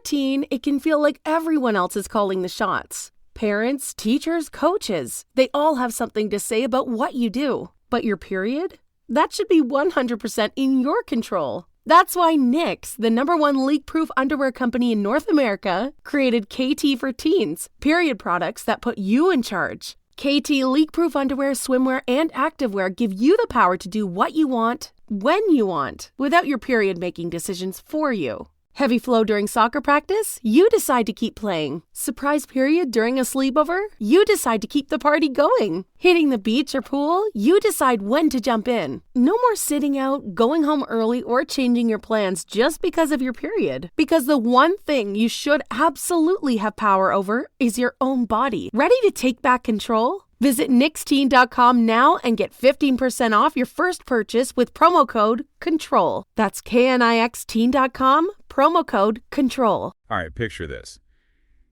teen, it can feel like everyone else is calling the shots. Parents, teachers, coaches, they all have something to say about what you do. But your period? That should be 100% in your control. That's why Knix, the #1 leak-proof underwear company in North America, created KT for Teens, period products that put you in charge. KT leak-proof underwear, swimwear, and activewear give you the power to do what you want, when you want, without your period making decisions for you. Heavy flow during soccer practice? You decide to keep playing. Surprise period during a sleepover? You decide to keep the party going. Hitting the beach or pool? You decide when to jump in. No more sitting out, going home early, or changing your plans just because of your period. Because the one thing you should absolutely have power over is your own body. Ready to take back control? Visit NixTeen.com now and get 15% off your first purchase with promo code CONTROL. That's KNIXTeen.com, promo code CONTROL. All right, picture this.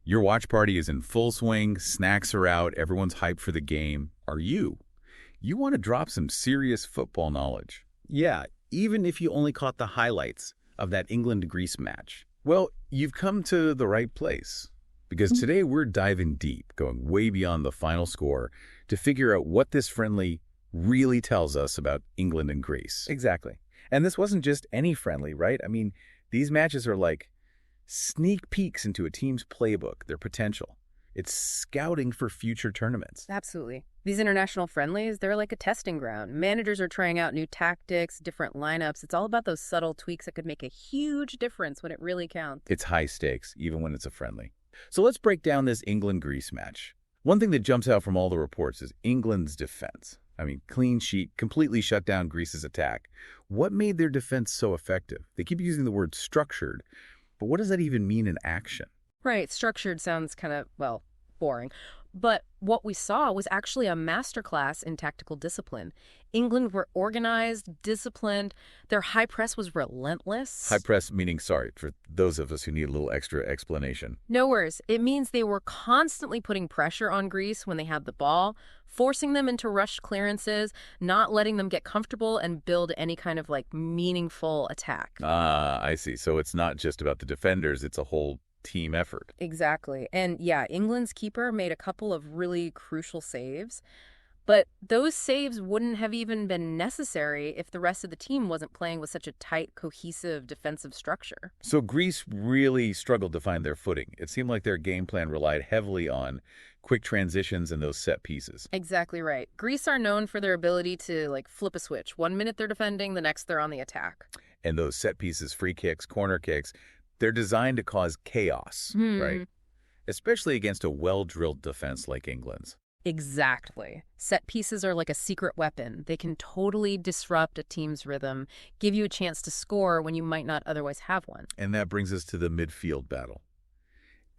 Your watch party is in full swing, snacks are out, everyone's hyped for the game. Are you? You want to drop some serious football knowledge. Yeah, even if you only caught the highlights of that England-Greece match. Well, you've come to the right place. Because today we're diving deep, going way beyond the final score to figure out what this friendly really tells us about England and Greece. Exactly. And this wasn't just any friendly, right? I mean, these matches are like sneak peeks into a team's playbook, their potential. It's scouting for future tournaments. Absolutely. These international friendlies, they're like a testing ground. Managers are trying out new tactics, different lineups. It's all about those subtle tweaks that could make a huge difference when it really counts. It's high stakes, even when it's a friendly. So let's break down this England-Greece match. One thing that jumps out from all the reports is England's defense. I mean, clean sheet, completely shut down Greece's attack. What made their defense so effective? They keep using the word structured, but what does that even mean in action? Right, structured sounds kind of, well, boring. But what we saw was actually a masterclass in tactical discipline. England were organized, disciplined. Their high press was relentless. High press meaning, sorry, for those of us who need a little extra explanation. No worries. It means they were constantly putting pressure on Greece when they had the ball, forcing them into rushed clearances, not letting them get comfortable and build any kind of like meaningful attack. Ah, I see. So it's not just about the defenders, it's a whole team effort. Exactly. And yeah, England's keeper made a couple of really crucial saves, but those saves wouldn't have even been necessary if the rest of the team wasn't playing with such a tight, cohesive defensive structure. So Greece really struggled to find their footing. It seemed like their game plan relied heavily on quick transitions and those set pieces. Exactly right. Greece are known for their ability to like flip a switch. 1 minute they're defending, the next they're on the attack. And those set pieces, free kicks, corner kicks, they're designed to cause chaos, right? Especially against a well-drilled defense like England's. Exactly. Set pieces are like a secret weapon. They can totally disrupt a team's rhythm, give you a chance to score when you might not otherwise have one. And that brings us to the midfield battle.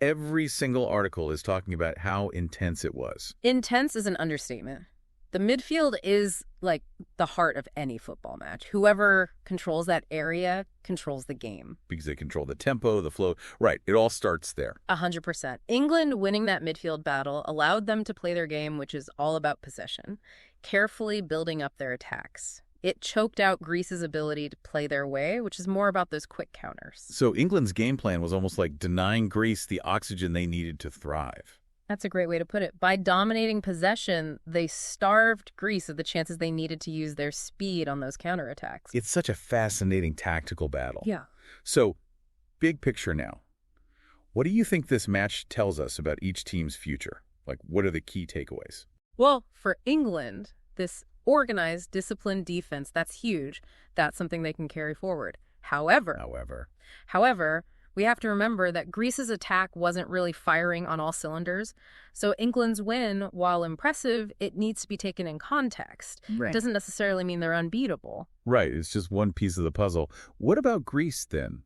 Every single article is talking about how intense it was. Intense is an understatement. The midfield is like the heart of any football match. Whoever controls that area controls the game. Because they control the tempo, the flow. Right, it all starts there. 100%. England winning that midfield battle allowed them to play their game, which is all about possession, carefully building up their attacks. It choked out Greece's ability to play their way, which is more about those quick counters. So England's game plan was almost like denying Greece the oxygen they needed to thrive. That's a great way to put it. By dominating possession, they starved Greece of the chances they needed to use their speed on those counterattacks. It's such a fascinating tactical battle. Yeah. So, big picture now. What do you think this match tells us about each team's future? Like, what are the key takeaways? Well, for England, this organized, disciplined defense, that's huge. That's something they can carry forward. However, we have to remember that Greece's attack wasn't really firing on all cylinders. So England's win, while impressive, it needs to be taken in context. Right. It doesn't necessarily mean they're unbeatable. Right, it's just one piece of the puzzle. What about Greece, then?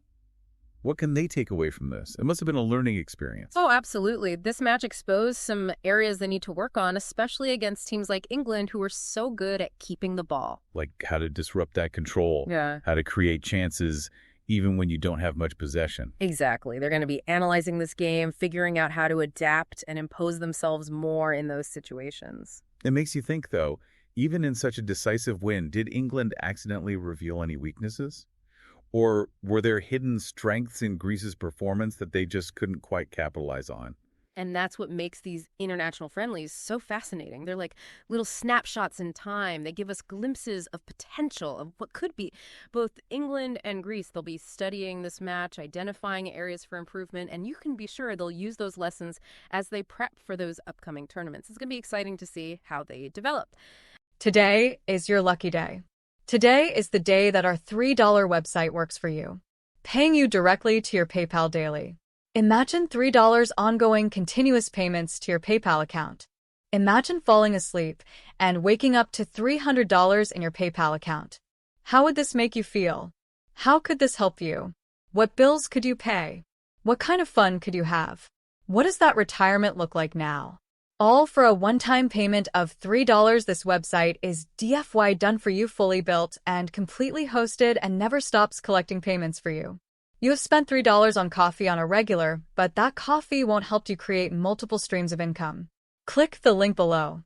What can they take away from this? It must have been a learning experience. Oh, absolutely. This match exposed some areas they need to work on, especially against teams like England, who are so good at keeping the ball. Like how to disrupt that control. Yeah. How to create chances even when you don't have much possession. Exactly. They're going to be analyzing this game, figuring out how to adapt and impose themselves more in those situations. It makes you think, though, even in such a decisive win, did England accidentally reveal any weaknesses? Or were there hidden strengths in Greece's performance that they just couldn't quite capitalize on? And that's what makes these international friendlies so fascinating. They're like little snapshots in time. They give us glimpses of potential of what could be. Both England and Greece, they'll be studying this match, identifying areas for improvement, and you can be sure they'll use those lessons as they prep for those upcoming tournaments. It's going to be exciting to see how they develop. Today is your lucky day. Today is the day that our $3 website works for you, paying you directly to your PayPal daily. Imagine $3 ongoing continuous payments to your PayPal account. Imagine falling asleep and waking up to $300 in your PayPal account. How would this make you feel? How could this help you? What bills could you pay? What kind of fun could you have? What does that retirement look like now? All for a one-time payment of $3. This website is DFY done for you, fully built and completely hosted, and never stops collecting payments for you. You have spent $3 on coffee on a regular, but that coffee won't help you create multiple streams of income. Click the link below.